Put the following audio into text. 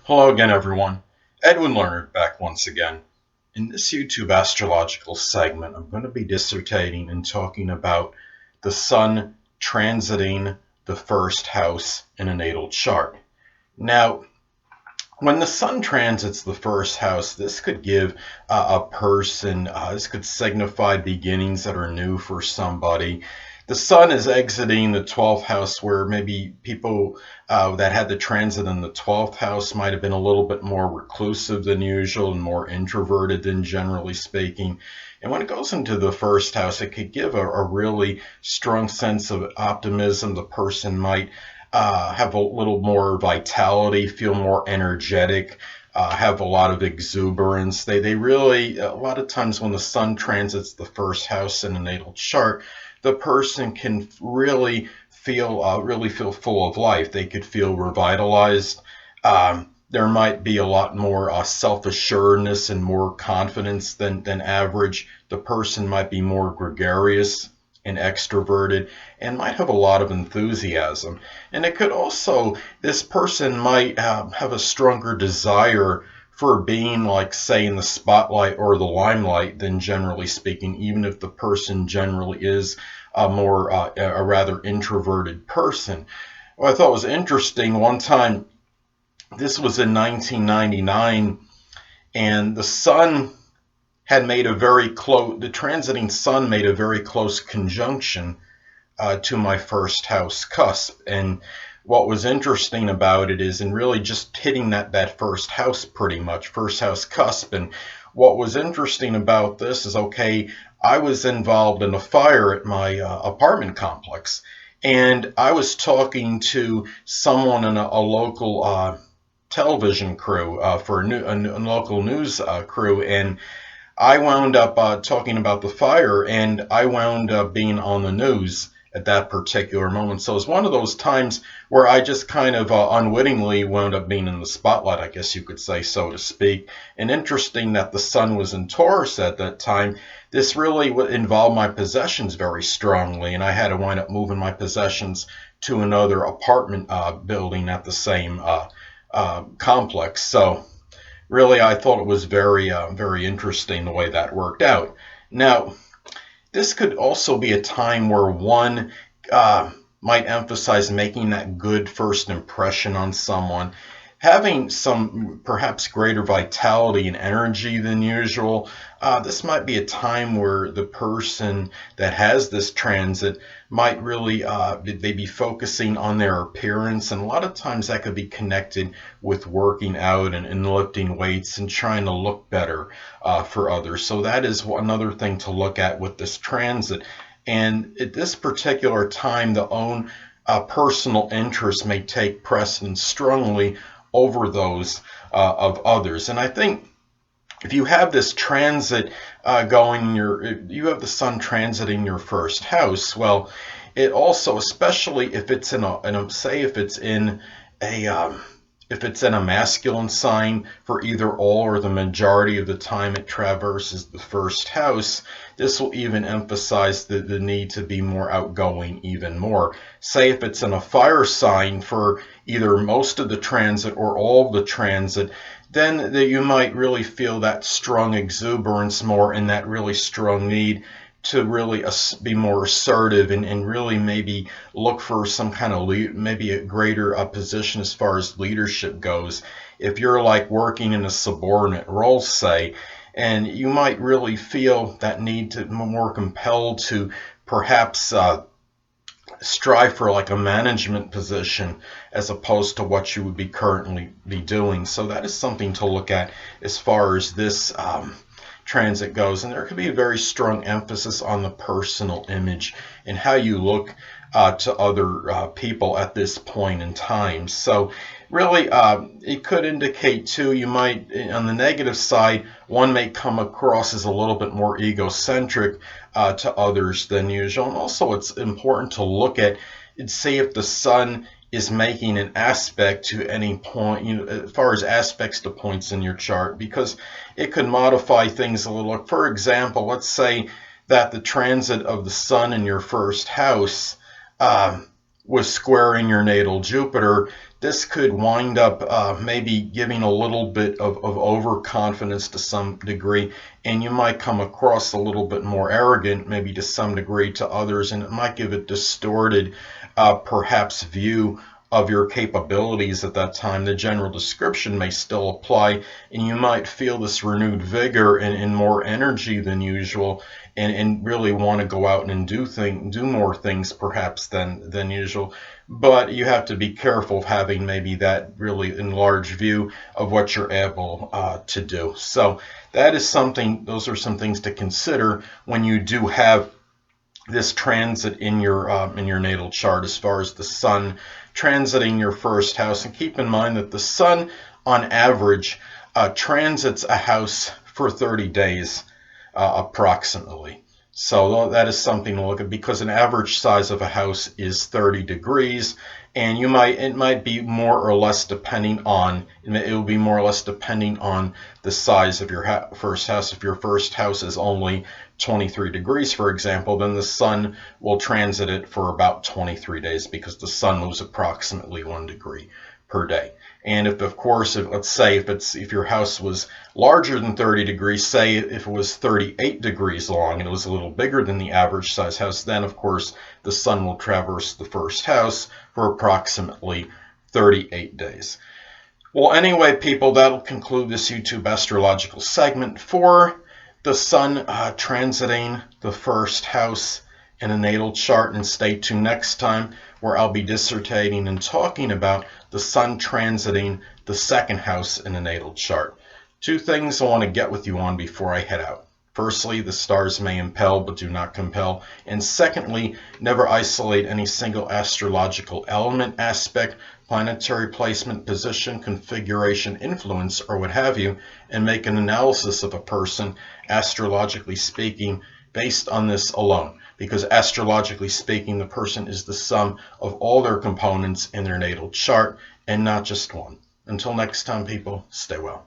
Hello again, everyone. Edwin Leonard back once again. In this YouTube astrological segment, I'm going to be dissertating and talking about the Sun transiting the first house in a natal chart. Now, when the Sun transits the first house, this could give a person, this could signify beginnings that are new for somebody. The Sun is exiting the 12th house, where maybe people that had the transit in the 12th house might have been a little bit more reclusive than usual and more introverted than generally speaking. And when it goes into the first house, it could give a really strong sense of optimism. The person might have a little more vitality, feel more energetic, have a lot of exuberance. They really, a lot of times when the Sun transits the first house in a natal chart, the person can really feel full of life. They could feel revitalized. There might be a lot more self-assuredness and more confidence than average. The person might be more gregarious and extroverted and might have a lot of enthusiasm. And it could also, this person might have a stronger desire for being, like, say, in the spotlight or the limelight than generally speaking, even if the person generally is a rather introverted person. What I thought was interesting, one time, this was in 1999, and the transiting Sun made a very close conjunction to my first house cusp. And what was interesting about it is, and really just hitting that first house, pretty much, first house cusp. And what was interesting about this is, okay, I was involved in a fire at my apartment complex, and I was talking to someone in a local television crew for a local news crew, and I wound up talking about the fire, and I wound up being on the news at that particular moment. So it's one of those times where I just kind of unwittingly wound up being in the spotlight, I guess you could say, so to speak. And interesting that the Sun was in Taurus at that time. This really involved my possessions very strongly, and I had to wind up moving my possessions to another apartment building at the same complex. So really, I thought it was very interesting the way that worked out. Now, this could also be a time where one might emphasize making that good first impression on someone, having some perhaps greater vitality and energy than usual. This might be a time where the person that has this transit might really they be focusing on their appearance, and a lot of times that could be connected with working out and lifting weights and trying to look better for others. So that is another thing to look at with this transit. And at this particular time, the own personal interest may take precedence strongly over those of others. And I think if you have this transit you have the Sun transiting your first house. Well, it also, especially if it's say if it's in a if it's in a masculine sign for either all or the majority of the time it traverses the first house, this will even emphasize the need to be more outgoing even more. Say if it's in a fire sign for either most of the transit or all of the transit, then you might really feel that strong exuberance more and that really strong need to really be more assertive and really maybe look for some kind of maybe a greater position as far as leadership goes. If you're like working in a subordinate role, say, and you might really feel that need to more compelled to perhaps strive for like a management position as opposed to what you would be currently be doing. So that is something to look at as far as this transit goes. And there could be a very strong emphasis on the personal image and how you look to other people at this point in time. So really, it could indicate too, you might, on the negative side, one may come across as a little bit more egocentric to others than usual. And also, it's important to look at and see if the Sun is making an aspect to any point, as far as aspects to points in your chart, because it could modify things a little. For example, let's say that the transit of the Sun in your first house was squaring your natal Jupiter, this could wind up maybe giving a little bit of overconfidence to some degree, and you might come across a little bit more arrogant, maybe to some degree to others, and it might give a distorted, perhaps, view of your capabilities at that time. The general description may still apply, and you might feel this renewed vigor and more energy than usual, and really want to go out and do more things perhaps than usual. But you have to be careful of having maybe that really enlarged view of what you're able to do. So that is something. Those are some things to consider when you do have this transit in your natal chart, as far as the sun transiting your first house. And keep in mind that the sun, on average, transits a house for 30 days approximately. So that is something to look at, because an average size of a house is 30 degrees, and it might be more or less depending on the size of your first house. If your first house is only 23 degrees, for example, then the sun will transit it for about 23 days, because the sun moves approximately 1 degree per day. And let's say if your house was larger than 30 degrees, say if it was 38 degrees long and it was a little bigger than the average size house, then of course the sun will traverse the first house for approximately 38 days. Well, anyway, people, that'll conclude this YouTube astrological segment for the sun transiting the first house in a natal chart. And stay tuned next time, where I'll be dissertating and talking about the sun transiting the second house in a natal chart. Two things I want to get with you on before I head out. Firstly, the stars may impel but do not compel. And secondly, never isolate any single astrological element, aspect, planetary placement, position, configuration, influence, or what have you, and make an analysis of a person, astrologically speaking, based on this alone. Because astrologically speaking, the person is the sum of all their components in their natal chart, and not just one. Until next time, people, stay well.